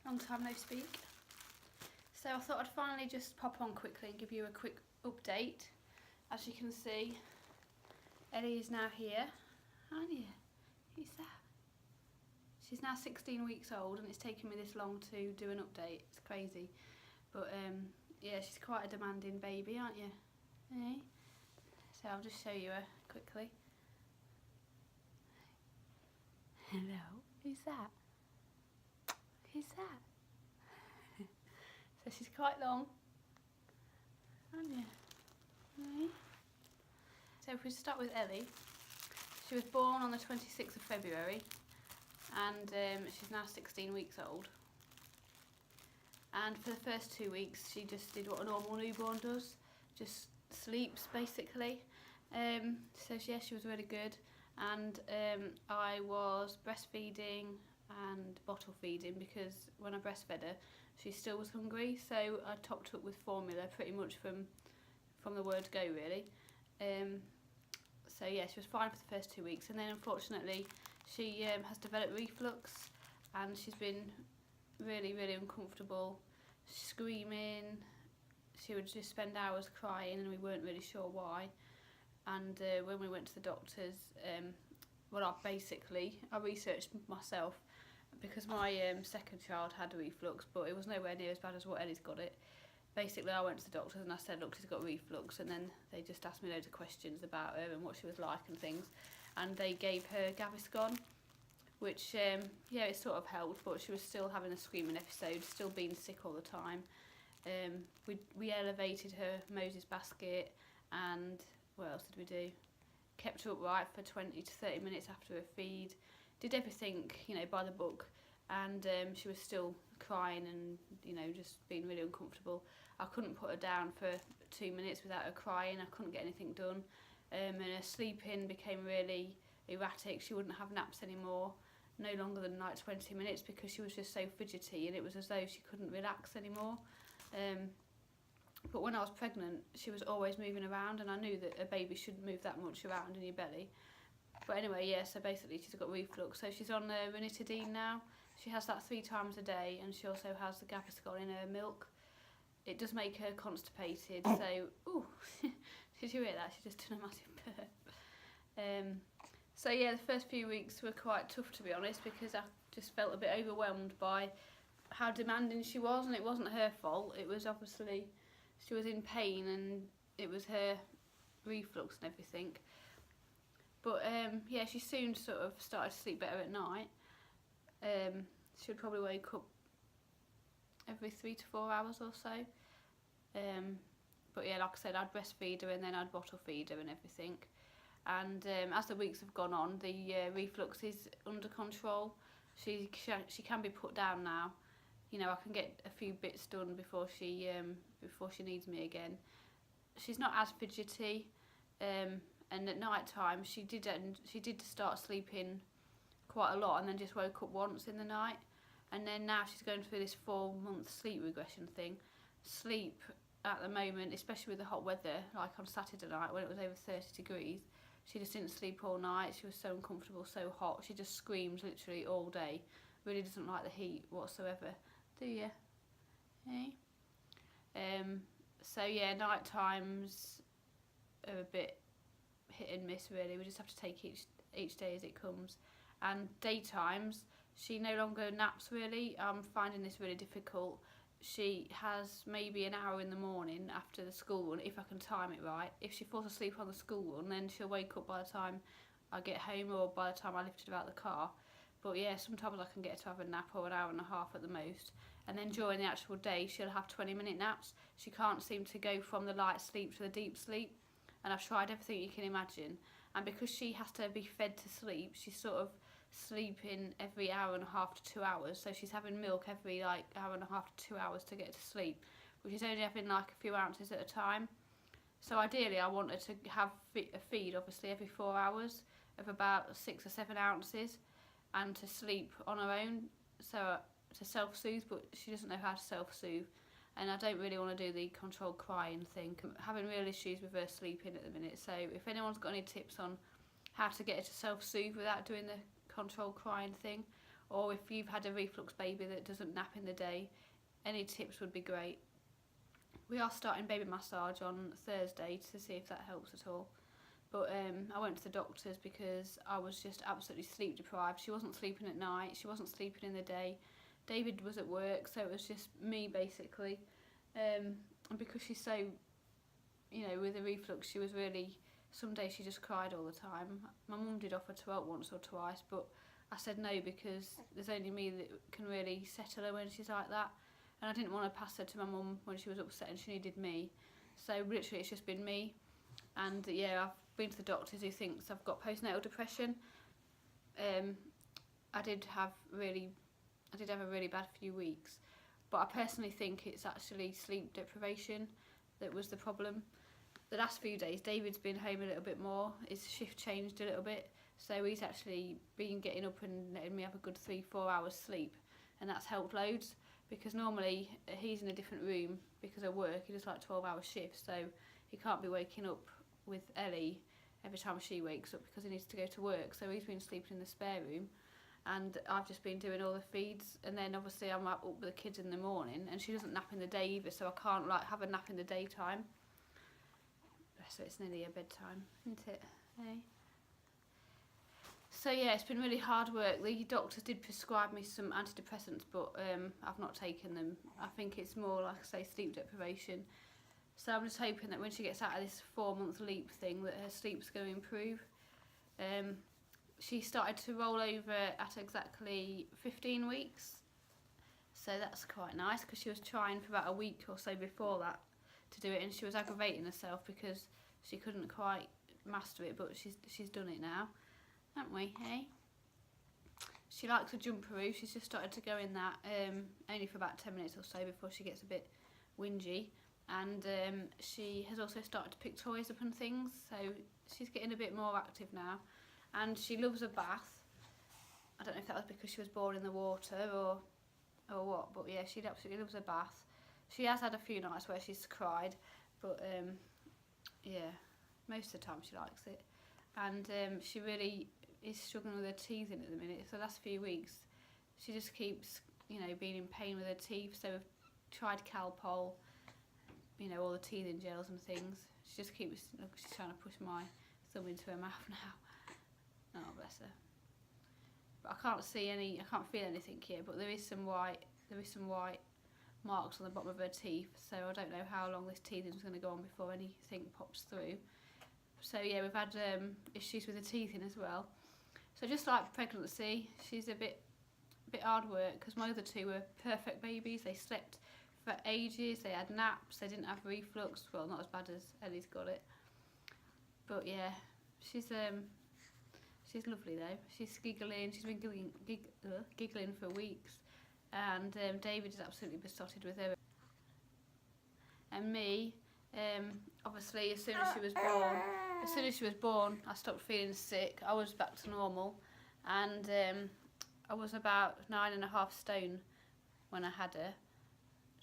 Long time no speak. So I thought I'd finally just pop on quickly and give you a quick update. As you can see, Ellie is now here, aren't you? Who's that? She's now 16 weeks old and it's taken me this long to do an update. It's crazy. But yeah, she's quite a demanding baby, aren't you? Eh? So I'll just show you her quickly. Hello, who's that? Who's that? So she's quite long, aren't you? Eh? So if we start with Ellie, she was born on the 26th of February and she's now 16 weeks old. And for the first 2 weeks she just did what a normal newborn does, just sleeps basically. So yeah, she was really good, and I was breastfeeding and bottle feeding because when I breastfed her she still was hungry, so I topped up with formula pretty much from the word go really. So yeah, she was fine for the first 2 weeks, and then unfortunately she has developed reflux and she's been really uncomfortable, screaming. She would just spend hours crying and we weren't really sure why. And when we went to the doctors, well, I researched myself because my second child had reflux, but it was nowhere near as bad as what Ellie's got it. Basically, I went to the doctors and I said, look, she's got reflux, and then they just asked me loads of questions about her and what she was like and things, and they gave her Gaviscon, which yeah, it sort of helped, but she was still having a screaming episode, still being sick all the time. We elevated her Moses basket, and what else did we do? Kept her upright for 20 to 30 minutes after a feed, did everything, you know, by the book, and she was still crying and, you know, just being really uncomfortable. I couldn't put her down for 2 minutes without her crying. I couldn't get anything done, and her sleeping became really erratic. She wouldn't have naps anymore, no longer than like 20 minutes, because she was just so fidgety, and it was as though she couldn't relax anymore. But when I was pregnant, she was always moving around, and I knew that a baby shouldn't move that much around in your belly. But anyway, yeah, so basically she's got reflux. So she's on ranitidine now. She has that 3 times a day, and she also has the Gaviscon in her milk. It does make her constipated, so... Ooh, did you hear that? She just done a massive burp. So yeah, the first few weeks were quite tough, to be honest, because I just felt a bit overwhelmed by how demanding she was, and it wasn't her fault. It was obviously... She was in pain and it was her reflux and everything. But yeah, she soon sort of started to sleep better at night. She would probably wake up every 3 to 4 hours or so. But yeah, like I said, I'd breastfeed her and then I'd bottle feed her and everything. And as the weeks have gone on, the reflux is under control. She can be put down now. You know, I can get a few bits done before she needs me again. She's not as fidgety, and at night time she did start sleeping quite a lot, and then just woke up once in the night. And then now she's going through this 4-month sleep regression thing. Sleep at the moment, especially with the hot weather, like on Saturday night when it was over 30 degrees, she just didn't sleep all night. She was so uncomfortable, so hot. She just screams literally all day. Really doesn't like the heat whatsoever. Do you? Hey? So yeah, night times are a bit hit and miss really. We just have to take each day as it comes. And daytimes, she no longer naps really. I'm finding this really difficult. She has maybe an hour in the morning after the school run, if I can time it right. If she falls asleep on the school run, then she'll wake up by the time I get home or by the time I lifted her out of the car. But yeah, sometimes I can get her to have a nap, or an hour and a half at the most. And then during the actual day, she'll have 20-minute naps. She can't seem to go from the light sleep to the deep sleep. And I've tried everything you can imagine. And because she has to be fed to sleep, she's sort of sleeping every hour and a half to 2 hours. So she's having milk every like hour and a half to 2 hours to get to sleep, which is only having like a few ounces at a time. So ideally I want her to have a feed obviously every 4 hours of about 6 or 7 ounces, and to sleep on her own, so to self-soothe, but she doesn't know how to self-soothe, and I don't really want to do the controlled crying thing. I'm having real issues with her sleeping at the minute, so if anyone's got any tips on how to get her to self-soothe without doing the controlled crying thing, or if you've had a reflux baby that doesn't nap in the day, any tips would be great. We are starting baby massage on Thursday to see if that helps at all. But I went to the doctors because I was just absolutely sleep deprived. She wasn't sleeping at night, she wasn't sleeping in the day. David was at work, so it was just me basically. And because she's so, you know, with the reflux, she was really, some days she just cried all the time. My mum did offer to help once or twice, but I said no because there's only me that can really settle her when she's like that. And I didn't want to pass her to my mum when she was upset and she needed me. So literally it's just been me. And yeah, I've been to the doctors who thinks I've got postnatal depression. I did have a really bad few weeks, but I personally think it's actually sleep deprivation that was the problem. The last few days David's been home a little bit more, his shift changed a little bit, so he's actually been getting up and letting me have a good 3-4 hours sleep, and that's helped loads, because normally he's in a different room because of work, he does like 12-hour shifts, so he can't be waking up with Ellie every time she wakes up because he needs to go to work, so he's been sleeping in the spare room. And I've just been doing all the feeds, and then obviously I'm up with the kids in the morning, and she doesn't nap in the day either, so I can't like have a nap in the daytime. So it's nearly her bedtime, isn't it? Hey? So yeah, it's been really hard work. The doctors did prescribe me some antidepressants, but I've not taken them. I think it's more, like I say, sleep deprivation. So I'm just hoping that when she gets out of this 4-month leap thing, that her sleep's going to improve. She started to roll over at exactly 15 weeks, so that's quite nice, because she was trying for about a week or so before that to do it, and she was aggravating herself because she couldn't quite master it, but she's done it now, haven't we, hey? She likes a jumperoo. She's just started to go in that, only for about 10 minutes or so before she gets a bit whingy, and she has also started to pick toys up and things, so she's getting a bit more active now. And she loves a bath. I don't know if that was because she was born in the water or what, but yeah, she absolutely loves a bath. She has had a few nights where she's cried, but yeah, most of the time she likes it. And she really is struggling with her teething at the minute. So the last few weeks, she just keeps, you know, being in pain with her teeth. So we've tried Calpol, you know, all the teething gels and things. She just keeps, she's trying to push my thumb into her mouth now. Oh, bless her. But I can't feel anything here, but there is some white marks on the bottom of her teeth, so I don't know how long this teething is going to go on before anything pops through. So yeah, we've had issues with the teething as well. So just like pregnancy, she's a bit hard work, because my other two were perfect babies. They slept for ages, they had naps, they didn't have reflux. Well, not as bad as Ellie's got it. But yeah, she's lovely though. She's giggling. She's been giggling for weeks, and David is absolutely besotted with her. And me, obviously, as soon as she was born, I stopped feeling sick. I was back to normal, and I was about 9.5 stone when I had her,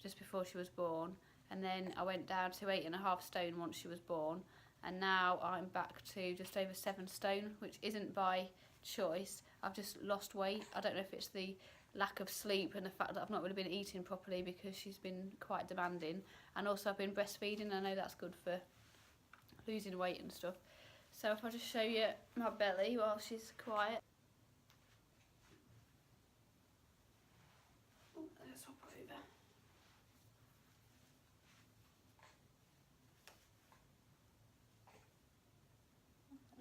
just before she was born, and then I went down to 8.5 stone once she was born. And now I'm back to just over 7 stone, which isn't by choice. I've just lost weight. I don't know if it's the lack of sleep and the fact that I've not really been eating properly because she's been quite demanding. And also I've been breastfeeding. I know that's good for losing weight and stuff. So if I just show you my belly while she's quiet. Let's hop over.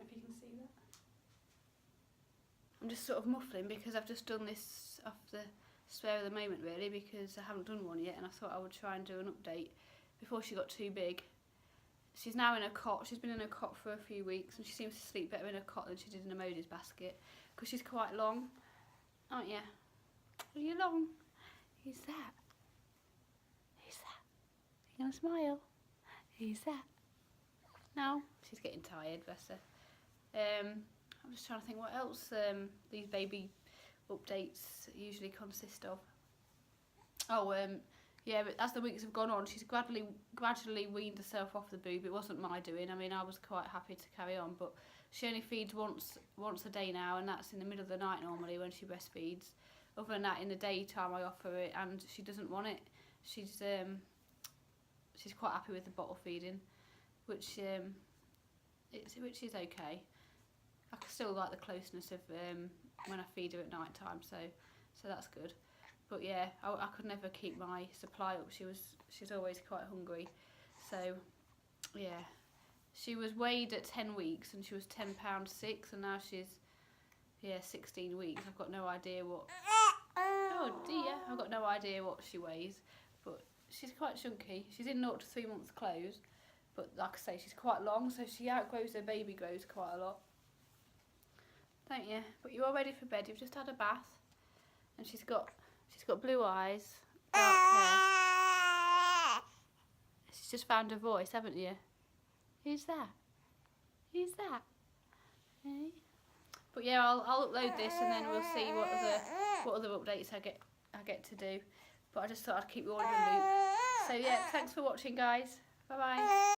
If you can see that. I'm just sort of muffling because I've just done this off the spare of the moment really, because I haven't done one yet, and I thought I would try and do an update before she got too big. She's now in a cot. She's been in a cot for a few weeks, and she seems to sleep better in a cot than she did in a Moses basket, because she's quite long, aren't you? Are you long? Who's that? Who's that? Are you gonna smile? Who's that? No, she's getting tired, bless her. I'm just trying to think what else these baby updates usually consist of. Oh, yeah, but as the weeks have gone on, she's gradually weaned herself off the boob. It wasn't my doing. I mean, I was quite happy to carry on, but she only feeds once a day now, and that's in the middle of the night normally when she breastfeeds. Other than that, in the daytime I offer it, and she doesn't want it. She's quite happy with the bottle feeding, which is okay. I still like the closeness of when I feed her at night time, so that's good. But yeah, I could never keep my supply up. She's always quite hungry. So yeah, she was weighed at 10 weeks and she was £10.6, and now she's 16 weeks. I've got no idea what. Oh dear, I've got no idea what she weighs, but she's quite chunky. She's in 0 to 3 months clothes, but like I say, she's quite long, so she outgrows her baby grows quite a lot. Don't you? But you're all ready for bed. You've just had a bath, and she's got blue eyes, dark hair. She's just found her voice, haven't you? Who's that? Who's that? Hey? But yeah, I'll upload this, and then we'll see what other updates I get to do. But I just thought I'd keep you all in the loop. So yeah, thanks for watching, guys. Bye bye.